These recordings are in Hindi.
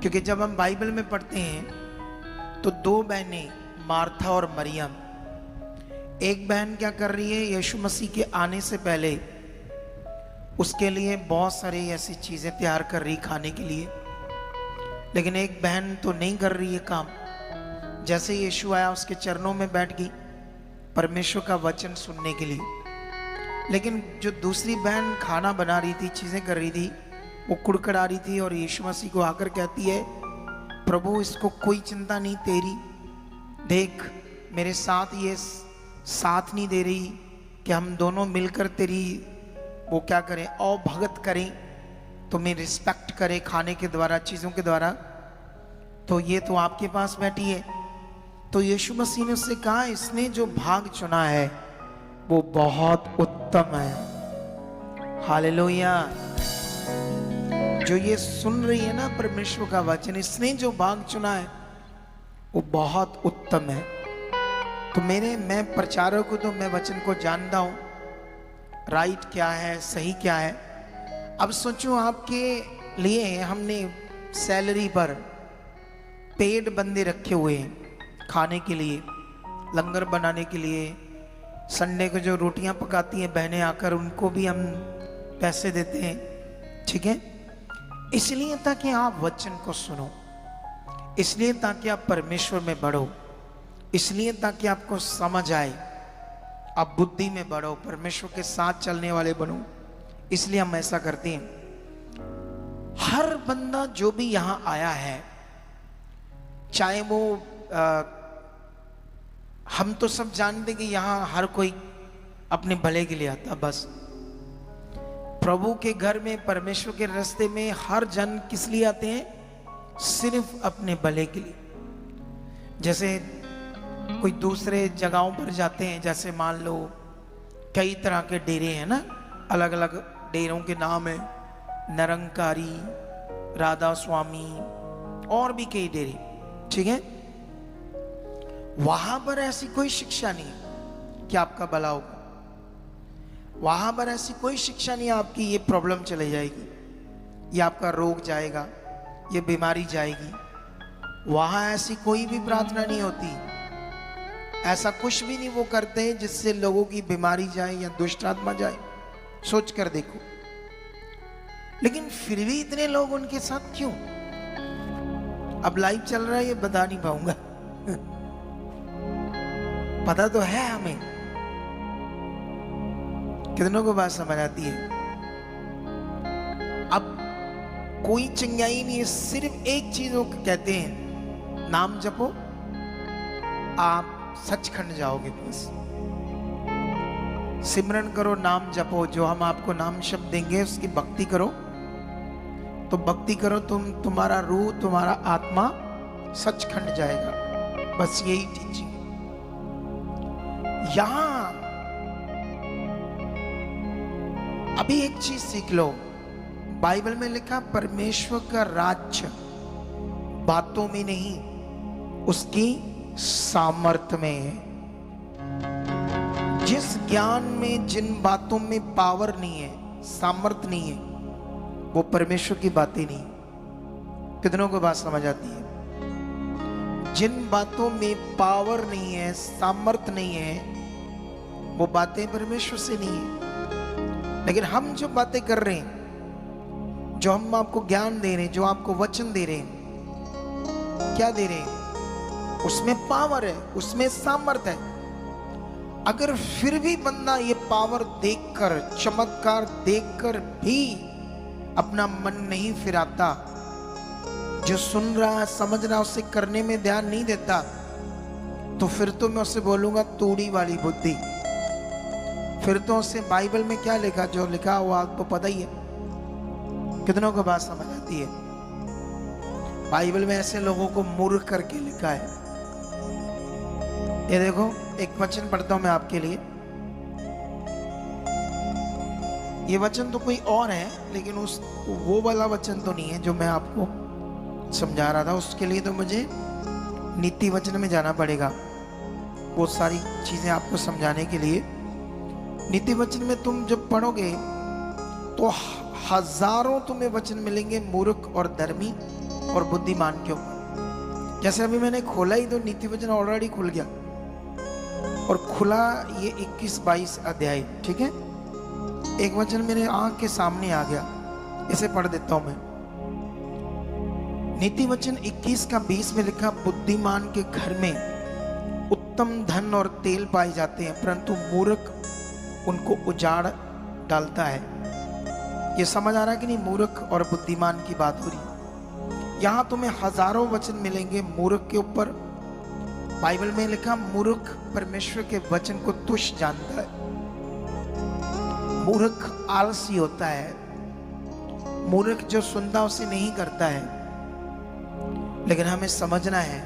क्योंकि जब हम बाइबल में पढ़ते हैं तो दो बहनें, मार्था और मरियम, एक बहन क्या कर रही है, यीशु मसीह के आने से पहले उसके लिए बहुत सारी ऐसी चीजें तैयार कर रही खाने के लिए, लेकिन एक बहन तो नहीं कर रही है काम। जैसे यीशु आया उसके चरणों में बैठ गई परमेश्वर का वचन सुनने के लिए, लेकिन जो दूसरी बहन खाना बना रही थी, चीजें कर रही थी, वो कुड़कड़ा रही थी और यीशु मसीह को आकर कहती है, प्रभु इसको कोई चिंता नहीं तेरी, देख मेरे साथ ये साथ नहीं दे रही कि हम दोनों मिलकर तेरी वो क्या करें, अवभगत करें, तुम्हें रिस्पेक्ट करें खाने के द्वारा, चीज़ों के द्वारा, तो ये तो आपके पास बैठी है। तो यीशु मसीह ने उससे कहा, इसने जो भाग चुना है वो बहुत उत्तम है। हालेलुया। जो ये सुन रही है ना परमेश्वर का वचन, इसने जो भाग चुना है वो बहुत उत्तम है। तो मैं प्रचारक हूं, तो मैं वचन को जानता हूं राइट क्या है, सही क्या है। अब सोचो आपके लिए हमने सैलरी पर पेड बंदे रखे हुए हैं खाने के लिए, लंगर बनाने के लिए। संडे को जो रोटियां पकाती हैं बहनें आकर, उनको भी हम पैसे देते हैं, ठीक है, इसलिए ताकि आप वचन को सुनो, इसलिए ताकि आप परमेश्वर में बढ़ो, इसलिए ताकि आपको समझ आए, आप बुद्धि में बढ़ो, परमेश्वर के साथ चलने वाले बनो, इसलिए हम ऐसा करते हैं। हर बंदा जो भी यहां आया है, चाहे वो हम तो सब जानते कि यहां हर कोई अपने भले के लिए आता, बस प्रभु के घर में, परमेश्वर के रास्ते में हर जन किस लिए आते हैं, सिर्फ अपने भले के लिए। जैसे कोई दूसरे जगहों पर जाते हैं, जैसे मान लो कई तरह के डेरे हैं ना, अलग अलग डेरों के नाम है, निरंकारी, राधा स्वामी और भी कई डेरे, ठीक है। वहां पर ऐसी कोई शिक्षा नहीं कि आपका भला होगा, वहां पर ऐसी कोई शिक्षा नहीं आपकी ये प्रॉब्लम चली जाएगी, ये आपका रोग जाएगा, ये बीमारी जाएगी। वहां ऐसी कोई भी प्रार्थना नहीं होती, ऐसा कुछ भी नहीं वो करते हैं जिससे लोगों की बीमारी जाए या दुष्ट आत्मा जाए, सोच कर देखो। लेकिन फिर भी इतने लोग उनके साथ क्यों? अब लाइव चल रहा है ये बता नहीं पाऊंगा पता तो है हमें, कितनों को बात समझ आती है। अब कोई चंगाई नहीं है, सिर्फ एक चीज वो कहते हैं, नाम जपो, आप सचखंड जाओगे, बस सिमरन करो, नाम जपो, जो हम आपको नाम शब्द देंगे उसकी भक्ति करो, तो भक्ति करो, तुम्हारा रूह, तुम्हारा आत्मा सचखंड जाएगा, बस यही टीचिंग। यहां अभी एक चीज सीख लो, बाइबल में लिखा परमेश्वर का राज्य बातों में नहीं, उसकी सामर्थ्य में है। जिस ज्ञान में, जिन बातों में पावर नहीं है, सामर्थ्य नहीं है, वो परमेश्वर की बातें नहीं। कितनों को बात समझ आती है? जिन बातों में पावर नहीं है, सामर्थ्य नहीं है, वो बातें परमेश्वर से नहीं है। लेकिन हम जो बातें कर रहे हैं, जो हम आपको ज्ञान दे रहे हैं, जो आपको वचन दे रहे हैं, क्या दे रहे हैं? उसमें पावर है, उसमें सामर्थ्य है। अगर फिर भी बंदा ये पावर देखकर, चमत्कार देखकर भी अपना मन नहीं फिराता, जो सुन रहा है, समझ रहा है, उसे करने में ध्यान नहीं देता, तो फिर तो मैं उससे बोलूंगा तूड़ी वाली बुद्धि। फिर तो उससे बाइबल में क्या लिखा, जो लिखा वो आपको पता ही है। कितनों को बात समझ आती है? बाइबल में ऐसे लोगों को मूर्ख करके लिखा है। ये देखो, एक वचन पढ़ता हूं मैं आपके लिए। ये वचन तो कोई और है, लेकिन वो वाला वचन तो नहीं है जो मैं आपको समझा रहा था। उसके लिए तो मुझे नीति वचन में जाना पड़ेगा, वो सारी चीजें आपको समझाने के लिए। नीति वचन में तुम जब पढ़ोगे तो हजारों तुम्हें वचन मिलेंगे मूर्ख और धर्मी, और बुद्धिमान के ऊपर। जैसे अभी मैंने खोला ही तो नीति वचन ऑलरेडी खुल गया, और खुला ये 21-22 अध्याय, ठीक है। एक वचन मेरे आंख के सामने आ गया, इसे पढ़ देता हूं मैं। नीति वचन 21:20 में लिखा, बुद्धिमान के घर में उत्तम धन और तेल पाए जाते हैं, परंतु मूर्ख उनको उजाड़ डालता है। ये समझ आ रहा है कि नहीं? मूर्ख और बुद्धिमान की बात हो रही है। यहां तुम्हें हजारों वचन मिलेंगे मूर्ख के ऊपर। बाइबल में लिखा, मूर्ख परमेश्वर के वचन को तुच्छ जानता है। मूर्ख आलसी होता है, मूर्ख जो सुनता उसे नहीं करता है। लेकिन हमें समझना है,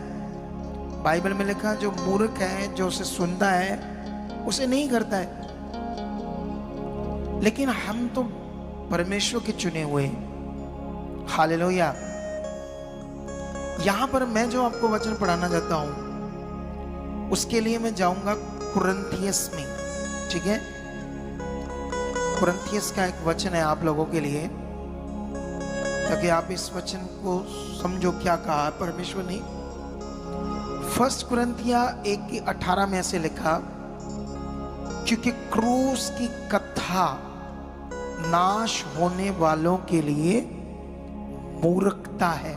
बाइबल में लिखा, जो मूर्ख है, जो उसे सुनता है उसे नहीं करता है। लेकिन हम तो परमेश्वर के चुने हुए हैं। हालेलुया। यहां पर मैं जो आपको वचन पढ़ाना चाहता हूं, उसके लिए मैं जाऊंगा कुरिन्थियस में, ठीक है। कुरिन्थियस का एक वचन है आप लोगों के लिए, ताकि आप इस वचन को समझो क्या कहा है परमेश्वर ने। 1 कुरिन्थिया 1:18 में ऐसे लिखा, क्योंकि क्रूस की कथा नाश होने वालों के लिए मूर्खता है,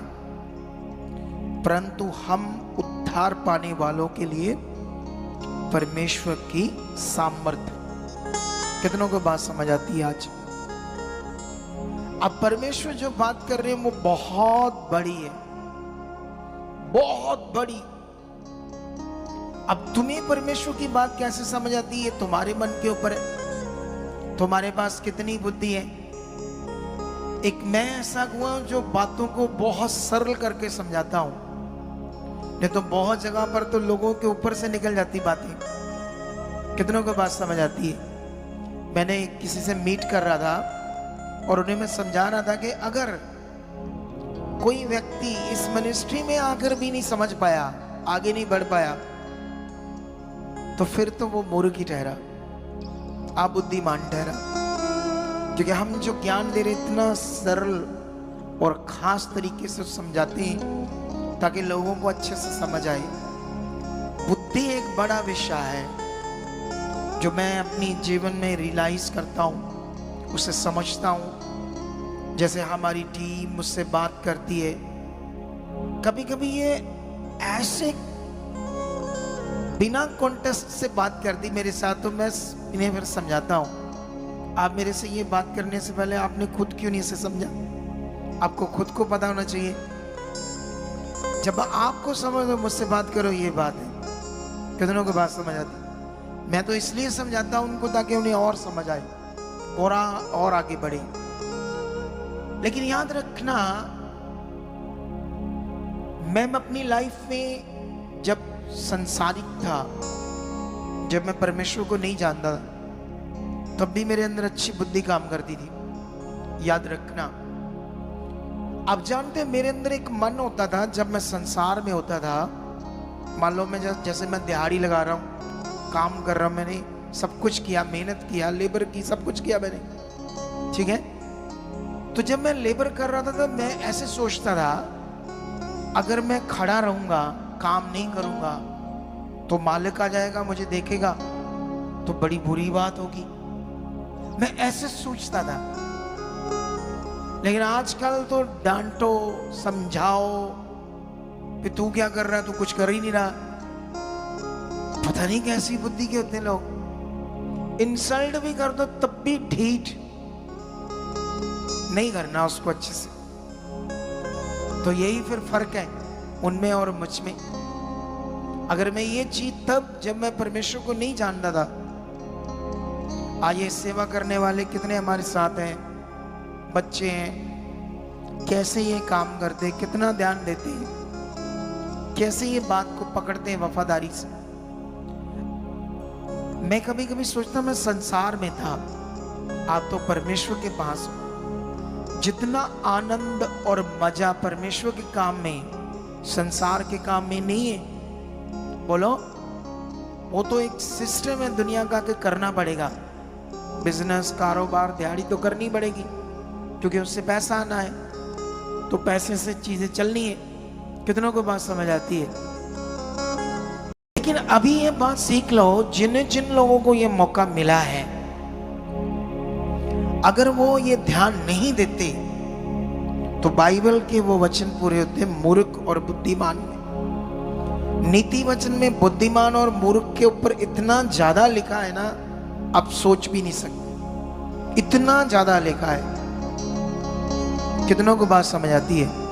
परंतु हम उद्धार पाने वालों के लिए परमेश्वर की सामर्थ्य। कितनों को बात समझ आती है आज? अब परमेश्वर जो बात कर रहे हैं वो बहुत बड़ी है, बहुत बड़ी। अब तुम्हें परमेश्वर की बात कैसे समझ आती है, तुम्हारे मन के ऊपर है। तुम्हारे पास कितनी बुद्धि है। एक मैं ऐसा हुआ जो बातों को बहुत सरल करके समझाता हूं, नहीं तो बहुत जगह पर तो लोगों के ऊपर से निकल जाती बातें। कितनों को बात समझ आती है? मैंने किसी से मीट कर रहा था और उन्हें मैं समझा रहा था कि अगर कोई व्यक्ति इस मिनिस्ट्री में आकर भी नहीं समझ पाया, आगे नहीं बढ़ पाया, तो फिर तो वो मूर्ख ही ठहरा, आप बुद्धिमान ठहरा। क्योंकि हम जो ज्ञान दे रहे इतना सरल और खास तरीके से समझाते हैं ताकि लोगों को अच्छे से समझ आए। बुद्धि एक बड़ा विषय है जो मैं अपनी जीवन में रियलाइज करता हूँ, उसे समझता हूँ। जैसे हमारी टीम मुझसे बात करती है, कभी कभी ये ऐसे बिना कॉन्टेस्ट से बात करती मेरे साथ, तो मैं इन्हें फिर समझाता हूँ, आप मेरे से ये बात करने से पहले आपने खुद क्यों नहीं इसे समझा? आपको खुद को पता होना चाहिए। जब आपको समझ दो मुझसे बात करो, ये बात है। कितनों को बात समझ आती? मैं तो इसलिए समझाता हूं उनको ताकि उन्हें और समझ आए और आगे बढ़े। लेकिन याद रखना, मैं अपनी लाइफ में जब संसारिक था, जब मैं परमेश्वर को नहीं जानता था, तब भी मेरे अंदर अच्छी बुद्धि काम करती थी। याद रखना, आप जानते हैं मेरे अंदर एक मन होता था जब मैं संसार में होता था। मान लो मैं जैसे मैं दिहाड़ी लगा रहा हूँ, काम कर रहा हूँ, मैंने सब कुछ किया, मेहनत किया, लेबर की, सब कुछ किया मैंने, ठीक है। तो जब मैं लेबर कर रहा था तो मैं ऐसे सोचता था, अगर मैं खड़ा रहूंगा, काम नहीं करूंगा, तो मालिक आ जाएगा, मुझे देखेगा, तो बड़ी बुरी बात होगी। मैं ऐसे सोचता था। लेकिन आजकल तो डांटो, समझाओ कि तू क्या कर रहा है, तू कुछ कर ही नहीं रहा। पता नहीं कैसी बुद्धि के होते हैं लोग। इंसल्ट भी कर दो तब भी ठीक नहीं करना उसको अच्छे से। तो यही फिर फर्क है उनमें और मुझ में। अगर मैं ये चीज तब जब मैं परमेश्वर को नहीं जानता था। आज ये सेवा करने वाले कितने हमारे साथ हैं, बच्चे हैं, कैसे ये काम करते, कितना ध्यान देते हैं, कैसे ये बात को पकड़ते हैं वफादारी से। मैं कभी कभी सोचता मैं संसार में था, आप तो परमेश्वर के पास हो। जितना आनंद और मजा परमेश्वर के काम में, संसार के काम में नहीं है। बोलो, वो तो एक सिस्टम है दुनिया का कि करना पड़ेगा। बिजनेस, कारोबार, दिहाड़ी तो करनी पड़ेगी क्योंकि उससे पैसा आना है। तो पैसे से चीजें चलनी है। कितनों को बात समझ आती है? लेकिन अभी ये बात सीख लो, जिन जिन लोगों को ये मौका मिला है, अगर वो ये ध्यान नहीं देते तो बाइबल के वो वचन पूरे होते मूर्ख और बुद्धिमान में। नीति वचन में बुद्धिमान और मूर्ख के ऊपर इतना ज्यादा लिखा है ना, आप सोच भी नहीं सकते, इतना ज्यादा लिखा है। कितनों को बात समझ आती है?